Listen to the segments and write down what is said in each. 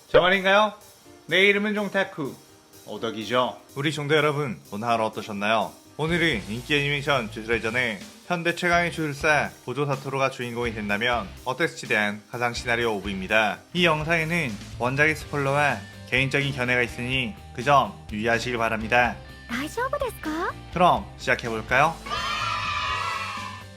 저 말인가요? 내 이름은 종타쿠 오덕이죠. 우리 종도 여러분, 오늘 하루 어떠셨나요? 오늘은 인기 애니메이션 주술회전의 현대 최강의 주술사 보조 사토루가 주인공이 된다면 어땠을지 대한 가상 시나리오 오브입니다. 이 영상에는 원작의 스포일러와 개인적인 견해가 있으니 그 점 유의하시길 바랍니다. 大丈夫ですか? 그럼 시작해볼까요?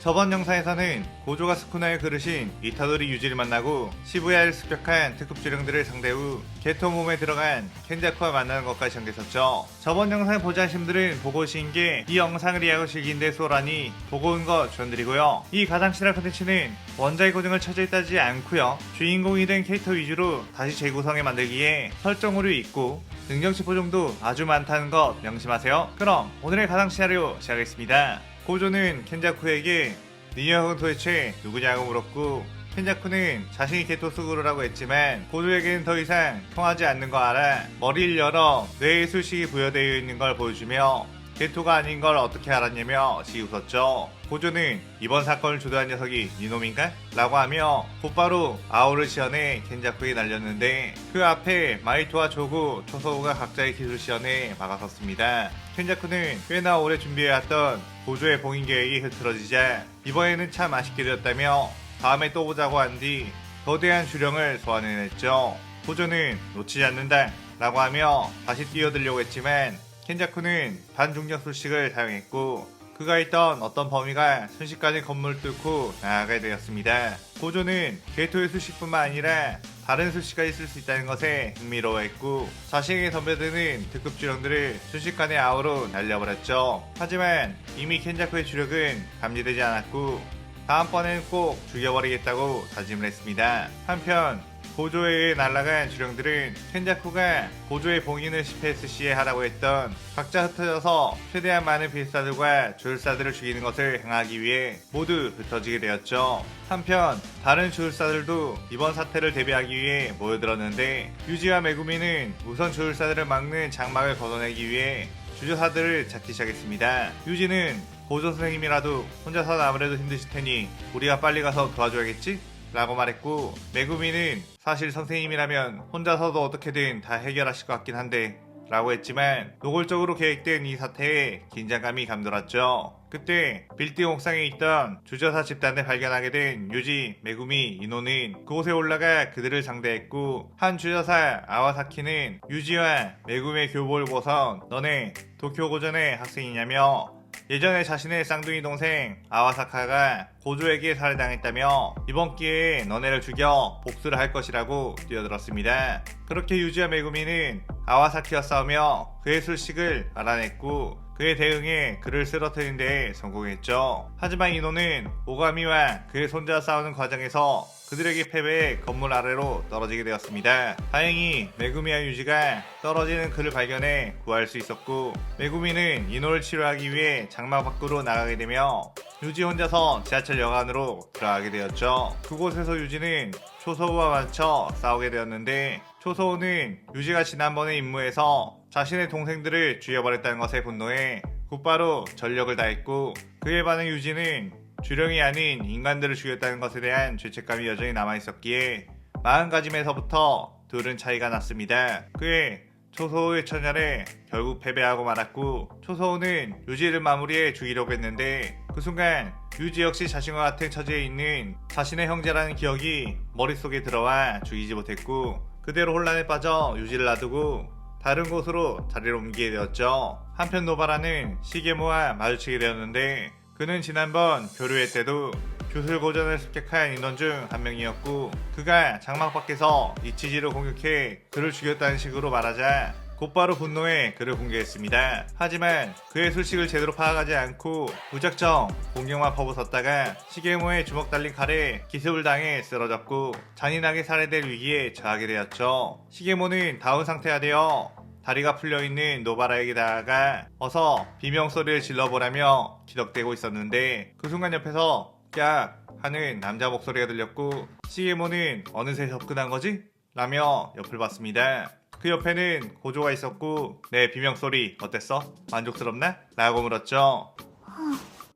저번 영상에서는 고조가 스쿠나에 그르신 이타도리 유지를 만나고 시부야를 습격한 특급 주령들을 상대 후 게토 몸에 들어간 켄자쿠와 만나는 것까지 전개했었죠. 저번 영상을 보지 않으신 분들은 보고 오신 게 이 영상을 이해하고 즐기는데 수월하니 보고 온 거 추천드리고요. 이 가상 시나리오 컨텐츠는 원작의 고증을 처절히 따지지 않고요. 주인공이 된 캐릭터 위주로 다시 재구성해 만들기에 설정 오류 있고 능력치 보정도 아주 많다는 것 명심하세요. 그럼 오늘의 가상 시나리오 시작하겠습니다. 고조는 켄자쿠에게 네 녀석은 도대체 누구냐고 물었고 켄자쿠는 자신이 게토 스구루라고 했지만 고조에게는 더 이상 통하지 않는 거 알아 머리를 열어 뇌에 수식이 부여되어 있는 걸 보여주며 게토가 아닌 걸 어떻게 알았냐며 시 웃었죠. 고조는 이번 사건을 주도한 녀석이 이놈인가? 라고 하며 곧바로 아오를 시연해 켄자쿠에 날렸는데 그 앞에 마이토와 조구, 초소우가 각자의 기술 시연에 막아섰습니다. 켄자쿠는 꽤나 오래 준비해왔던 고조의 봉인 계획이 흐트러지자 이번에는 참 아쉽게 되었다며 다음에 또 보자고 한 뒤 거대한 주령을 소환해냈죠. 고조는 놓치지 않는다 라고 하며 다시 뛰어들려고 했지만 켄자쿠는 반중력 술식을 사용했고 그가 있던 어떤 범위가 순식간에 건물을 뚫고 나아가게 되었습니다. 고조는 게토의 술식뿐만 아니라 다른 술식까지 쓸 수 있다는 것에 흥미로워했고 자신에게 덤벼드는 특급 주령들을 순식간에 아우로 날려버렸죠. 하지만 이미 켄자쿠의 주력은 감지되지 않았고 다음번에는 꼭 죽여버리겠다고 다짐을 했습니다. 한편 고조에 의해 날아간 주령들은 켄자쿠가 고조의 봉인을 실패했을 시에 하라고 했던 각자 흩어져서 최대한 많은 필사들과 주술사들을 죽이는 것을 행하기 위해 모두 흩어지게 되었죠. 한편 다른 주술사들도 이번 사태를 대비하기 위해 모여들었는데 유지와 메구미는 우선 주술사들을 막는 장막을 걷어내기 위해 주저사들을 찾기 시작했습니다. 유지는 고조 선생님이라도 혼자서는 아무래도 힘드실 테니 우리가 빨리 가서 도와줘야겠지? 라고 말했고 메구미는 사실 선생님이라면 혼자서도 어떻게든 다 해결하실 것 같긴 한데 라고 했지만 노골적으로 계획된 이 사태에 긴장감이 감돌았죠. 그때 빌딩 옥상에 있던 주저사 집단을 발견하게 된 유지, 메구미, 이노는 그곳에 올라가 그들을 상대했고 한 주저사 아와사키는 유지와 메구미의 교보를 보고서 너네 도쿄 고전의 학생이냐며 예전에 자신의 쌍둥이 동생 아와사카가 고조에게 살해당했다며 이번 기회에 너네를 죽여 복수를 할 것이라고 뛰어들었습니다. 그렇게 유지와 메구미는 아와사키와 싸우며 그의 술식을 알아냈고 그에 대응해 그를 쓰러뜨리는 데 성공했죠. 하지만 이노는 오가미와 그의 손자와 싸우는 과정에서 그들에게 패배해 건물 아래로 떨어지게 되었습니다. 다행히 메구미와 유지가 떨어지는 그를 발견해 구할 수 있었고 메구미는 이노를 치료하기 위해 장막 밖으로 나가게 되며 유지 혼자서 지하철역 안으로 들어가게 되었죠. 그곳에서 유지는 초소우와 맞춰 싸우게 되었는데 초소우는 유지가 지난번의 임무에서 자신의 동생들을 죽여버렸다는 것에 분노해 곧바로 전력을 다했고 그에 반해 유지는 주령이 아닌 인간들을 죽였다는 것에 대한 죄책감이 여전히 남아있었기에 마음가짐에서부터 둘은 차이가 났습니다. 그의 초소우의 처절에 결국 패배하고 말았고 초소우는 유지를 마무리해 죽이려고 했는데 그 순간 유지 역시 자신과 같은 처지에 있는 자신의 형제라는 기억이 머릿속에 들어와 죽이지 못했고 그대로 혼란에 빠져 유지를 놔두고 다른 곳으로 자리를 옮기게 되었죠. 한편 노바라는 시게모와 마주치게 되었는데 그는 지난번 교류회 때도 주술고전을 습격한 인원 중 한 명이었고 그가 장막 밖에서 이치지를 공격해 그를 죽였다는 식으로 말하자 곧바로 분노해 그를 공격했습니다. 하지만 그의 술식을 제대로 파악하지 않고 무작정 공격만 퍼붓었다가 시게모의 주먹 달린 칼에 기습을 당해 쓰러졌고 잔인하게 살해될 위기에 처하게 되었죠. 시게모는 다운 상태가 되어 다리가 풀려있는 노바라에게 다가가 어서 비명소리를 질러보라며 기덕대고 있었는데 그 순간 옆에서 깍 하는 남자 목소리가 들렸고 시게모는 어느새 접근한 거지? 라며 옆을 봤습니다. 그 옆에는 고조가 있었고 내 비명소리 어땠어? 만족스럽나? 라고 물었죠.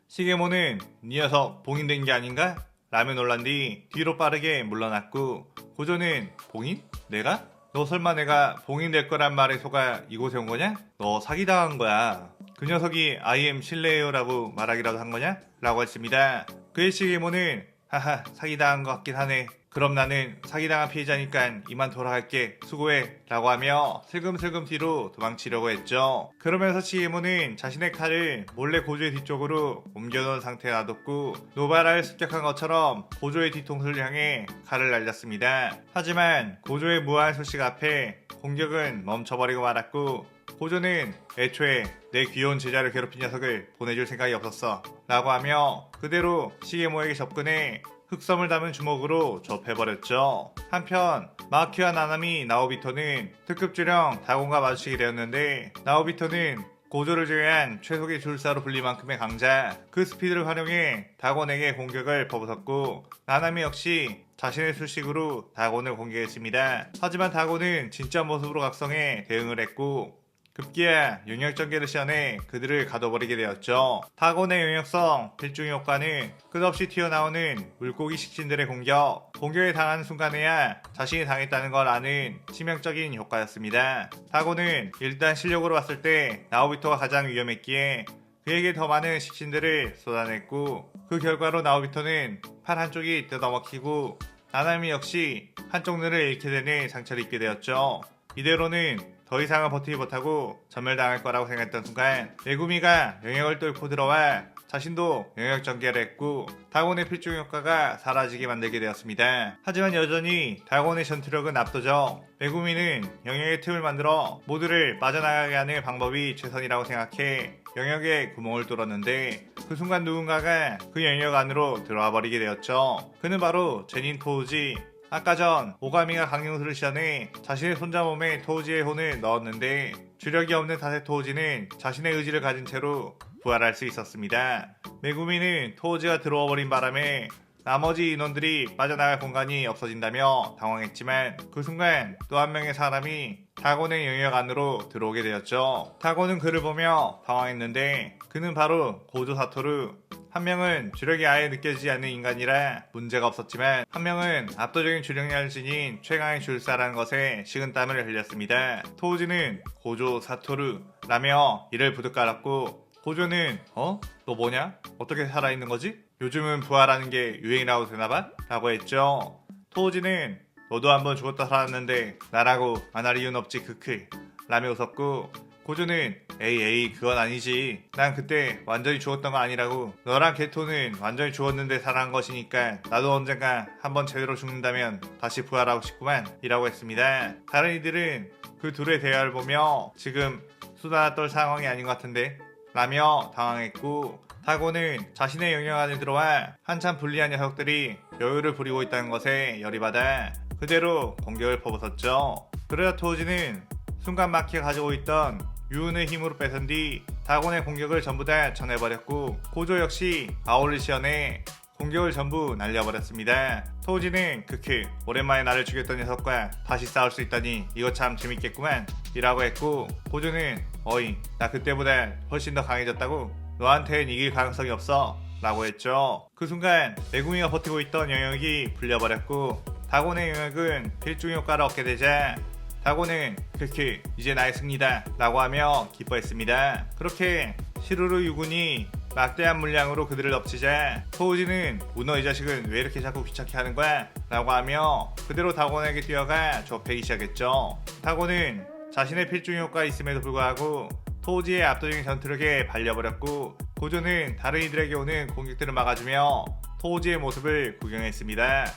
시게모는 네 녀석 봉인된 게 아닌가? 라며 놀란 뒤 뒤로 빠르게 물러났고 고조는 봉인? 내가? 너 설마 내가 봉인 될 거란 말에 속아 이곳에 온 거냐? 너 사기당한 거야. 그 녀석이 I am 실례해요라고 말하기라도 한 거냐? 라고 했습니다. 그의 시계모는 하하 사기당한 것 같긴 하네. 그럼 나는 사기당한 피해자니까 이만 돌아갈게. 수고해. 라고 하며 슬금슬금 뒤로 도망치려고 했죠. 그러면서 시계모는 자신의 칼을 몰래 고조의 뒤쪽으로 옮겨놓은 상태에 놔뒀고 노바라를 습격한 것처럼 고조의 뒤통수를 향해 칼을 날렸습니다. 하지만 고조의 무한 소식 앞에 공격은 멈춰버리고 말았고 고조는 애초에 내 귀여운 제자를 괴롭힌 녀석을 보내줄 생각이 없었어 라고 하며 그대로 시게모에게 접근해 흑섬을 담은 주먹으로 접해버렸죠. 한편 마키와 나나미 나오비토는 특급주령 다곤과 마주치게 되었는데 나오비토는 고조를 제외한 최속의 줄사로 불릴 만큼의 강자 그 스피드를 활용해 다곤에게 공격을 퍼붓었고 나나미 역시 자신의 술식으로 다곤을 공격했습니다. 하지만 다곤은 진짜 모습으로 각성해 대응을 했고 급기야 용역전개를 시연해 그들을 가둬버리게 되었죠. 다곤의 용역성 필중 효과는 끝없이 튀어나오는 물고기 식신들의 공격에 당하는 순간에야 자신이 당했다는 걸 아는 치명적인 효과였습니다. 다곤은 일단 실력으로 봤을 때 나오비토가 가장 위험했기에 그에게 더 많은 식신들을 쏟아냈고 그 결과로 나오비토는 팔 한쪽이 뜯어먹히고 나나미 역시 한쪽 눈을 잃게 되는 상처를 입게 되었죠. 이대로는 더 이상은 버티지 못하고 전멸당할 거라고 생각했던 순간 메구미가 영역을 뚫고 들어와 자신도 영역 전개를 했고 다곤의 필중 효과가 사라지게 만들게 되었습니다. 하지만 여전히 다곤의 전투력은 압도적. 메구미는 영역의 틈을 만들어 모두를 빠져나가게 하는 방법이 최선이라고 생각해 영역에 구멍을 뚫었는데 그 순간 누군가가 그 영역 안으로 들어와 버리게 되었죠. 그는 바로 제닌 토우지. 아까 전 오가미가 강령술을 시전해 자신의 손자 몸에 토우지의 혼을 넣었는데 주력이 없는 탓에 토우지는 자신의 의지를 가진 채로 부활할 수 있었습니다. 메구미는 토우지가 들어와버린 바람에 나머지 인원들이 빠져나갈 공간이 없어진다며 당황했지만 그 순간 또 한 명의 사람이 다곤의 영역 안으로 들어오게 되었죠. 다곤은 그를 보며 당황했는데 그는 바로 고조 사토루. 한 명은 주력이 아예 느껴지지 않는 인간이라 문제가 없었지만 한 명은 압도적인 주력량을 지닌 최강의 줄사라는 것에 식은땀을 흘렸습니다. 토우지는 고조 사토루라며 이를 부득 깔았고 고조는 너 뭐냐? 어떻게 살아있는 거지? 요즘은 부활하는 게 유행이라고 되나봐? 라고 했죠. 토우지는 너도 한번 죽었다 살았는데 나라고 안 할 이유는 없지 크크 라며 웃었고 고조는 에이 그건 아니지. 난 그때 완전히 죽었던 거 아니라고. 너랑 게토는 완전히 죽었는데 살아난 것이니까 나도 언젠가 한번 제대로 죽는다면 다시 부활하고 싶구만 이라고 했습니다. 다른 이들은 그 둘의 대화를 보며 지금 수다 떨 상황이 아닌 것 같은데 라며 당황했고 다곤은 자신의 영역 안에 들어와 한참 불리한 녀석들이 여유를 부리고 있다는 것에 열이 받아 그대로 공격을 퍼붓었죠. 그러자 토우지는 순간 마키가 가지고 있던 유운의 힘으로 뺏은 뒤 다곤의 공격을 전부 다 전해버렸고 고조 역시 아울을 시연해 공격을 전부 날려버렸습니다. 토우지는 크크 오랜만에 나를 죽였던 녀석과 다시 싸울 수 있다니 이거 참 재밌겠구만 이라고 했고 고조는 어이 나 그때보다 훨씬 더 강해졌다고? 너한텐 이길 가능성이 없어 라고 했죠. 그 순간 메구미가 버티고 있던 영역이 풀려버렸고 다곤의 영역은 필중 효과를 얻게 되자 다곤은 크크 이제 나의 승리다 라고 하며 기뻐했습니다. 그렇게 시루루 유군이 막대한 물량으로 그들을 덮치자 토우지는 문어 이 자식은 왜 이렇게 자꾸 귀찮게 하는 거야? 라고 하며 그대로 다곤에게 뛰어가 좁히기 시작했죠. 다곤은 자신의 필중 효과가 있음에도 불구하고 토우지의 압도적인 전투력에 발려버렸고 고조는 다른 이들에게 오는 공격들을 막아주며 토우지의 모습을 구경했습니다.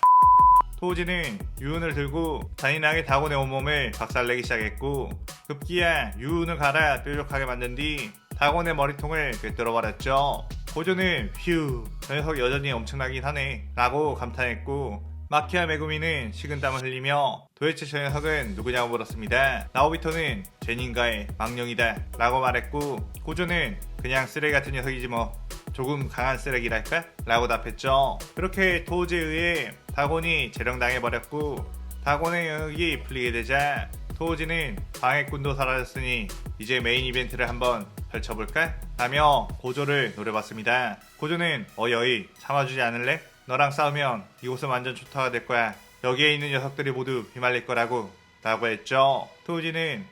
토우지는 유운을 들고 잔인하게 다곤의 온몸을 박살내기 시작했고 급기야 유운을 갈아 뾰족하게 만든 뒤 다곤의 머리통을 꿰뚫어버렸죠. 고조는 휴 저 녀석 여전히 엄청나긴 하네 라고 감탄했고 마키와 메구미는 식은땀을 흘리며 도대체 저 녀석은 누구냐고 물었습니다. 나오비토는 제닌가의 망령이다 라고 말했고 고조는 그냥 쓰레기 같은 녀석이지 뭐 조금 강한 쓰레기랄까? 라고 답했죠. 그렇게 토우지에 의해 다곤이 재령당해버렸고 다곤의 영역이 풀리게 되자 토우지는 방해꾼도 사라졌으니 이제 메인 이벤트를 한번 펼쳐볼까? 라며 고조를 노려봤습니다. 고조는 어이 참아주지 않을래? 너랑 싸우면 이곳은 완전 초토화가 될 거야. 여기에 있는 녀석들이 모두 휘말릴 거라고 라고 했죠. 토우지는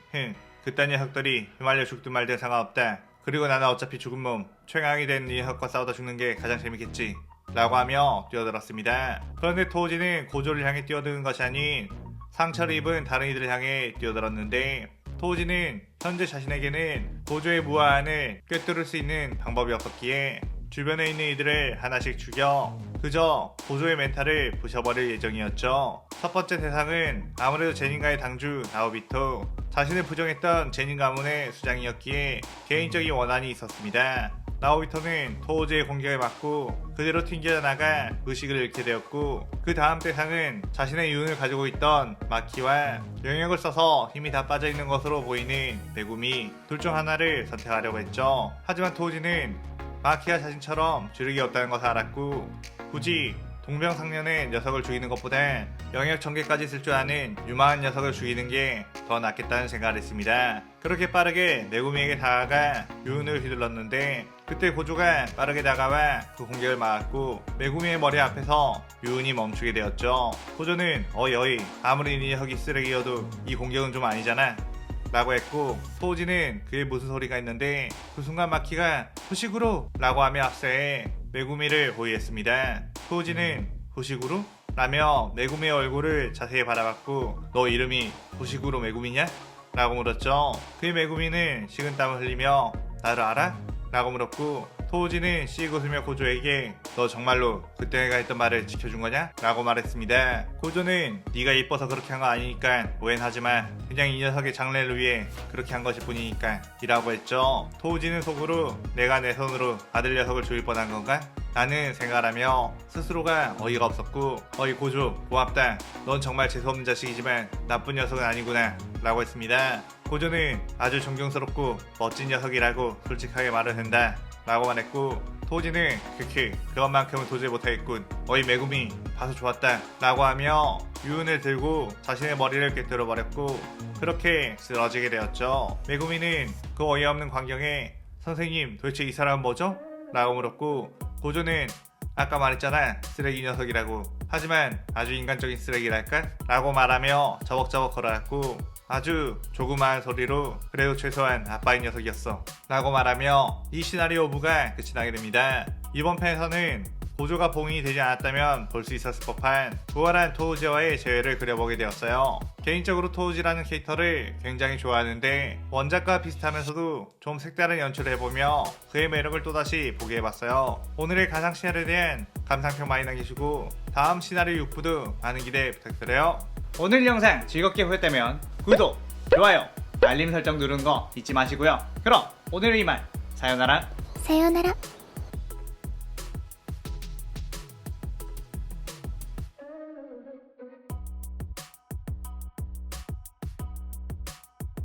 그딴 녀석들이 휘말려 죽든 말든 상관없다. 그리고 나는 어차피 죽은 몸 최강이 된 녀석과 싸우다 죽는 게 가장 재밌겠지 라고 하며 뛰어들었습니다. 그런데 토우지는 고조를 향해 뛰어드는 것이 아닌 상처를 입은 다른 이들을 향해 뛰어들었는데, 토우지는 현재 자신에게는 고조의 무한을 꿰뚫을 수 있는 방법이 없었기에 주변에 있는 이들을 하나씩 죽여 그저 고조의 멘탈을 부셔버릴 예정이었죠. 첫 번째 대상은 아무래도 제닌가의 당주 나오비토. 자신을 부정했던 제닌 가문의 수장이었기에 개인적인 원한이 있었습니다. 나오비토는 토우지의 공격에 맞고 그대로 튕겨나가 의식을 잃게 되었고, 그 다음 대상은 자신의 유운을 가지고 있던 마키와 영역을 써서 힘이 다 빠져있는 것으로 보이는 메구미, 둘 중 하나를 선택하려고 했죠. 하지만 토우지는 마키가 자신처럼 주력이 없다는 것을 알았고, 굳이 동병상련의 녀석을 죽이는 것보다 영역 전개까지 쓸 줄 아는 유망한 녀석을 죽이는 게 더 낫겠다는 생각을 했습니다. 그렇게 빠르게 메구미에게 다가가 유운을 휘둘렀는데, 그때 고조가 빠르게 다가와 그 공격을 막았고 메구미의 머리 앞에서 유운이 멈추게 되었죠. 고조는 어이 아무리 이 녀석이 쓰레기여도 이 공격은 좀 아니잖아 라고 했고, 토우지는 그게 무슨 소리가 있는데 그 순간 마키가 후식으로 라고 하며 앞서에 메구미를 호위했습니다. 토우지는 후식으로? 라며 메구미의 얼굴을 자세히 바라봤고, 너 이름이 후식으로 메구미냐? 라고 물었죠. 그의 메구미는 식은땀을 흘리며 나를 알아? 라고 물었고, 토우지는 씩 웃으며 고조에게 너 정말로 그때 내가 했던 말을 지켜준 거냐? 라고 말했습니다. 고조는 네가 이뻐서 그렇게 한 거 아니니까 오해하지마. 그냥 이 녀석의 장래를 위해 그렇게 한 것일 뿐이니까 이라고 했죠. 토우지는 속으로 내가 내 손으로 아들 녀석을 죽일 뻔한 건가? 라는 생각하며 스스로가 어이가 없었고, 어이 고조 고맙다. 넌 정말 재수없는 자식이지만 나쁜 녀석은 아니구나 라고 했습니다. 고조는 아주 존경스럽고 멋진 녀석이라고 솔직하게 말을 한다 라고 말했고, 토우지는 그것만큼은 도저히 못하겠군. 어이 메구미 봐서 좋았다 라고 하며 유운을 들고 자신의 머리를 꿰뚫어 버렸고, 그렇게 쓰러지게 되었죠. 메구미는 그 어이없는 광경에 선생님 도대체 이 사람은 뭐죠? 라고 물었고, 고조는 아까 말했잖아 쓰레기 녀석이라고. 하지만 아주 인간적인 쓰레기랄까? 라고 말하며 저벅저벅 걸어갔고, 아주 조그마한 소리로 그래도 최소한 아빠인 녀석이었어 라고 말하며 이 시나리오 오브가 끝이 나게 됩니다. 이번 편에서는 고조가 봉인이 되지 않았다면 볼 수 있었을 법한 부활한 토우지와의 재회를 그려보게 되었어요. 개인적으로 토우지라는 캐릭터를 굉장히 좋아하는데 원작과 비슷하면서도 좀 색다른 연출을 해보며 그의 매력을 또다시 보게 해봤어요. 오늘의 가상 시나리오에 대한 감상평 많이 남기시고 다음 시나리오 6부도 많은 기대 부탁드려요. 오늘 영상 즐겁게 보셨다면 구독, 좋아요, 알림 설정 누르는 거 잊지 마시고요. 그럼 오늘은 이만 사요나라.さようなら。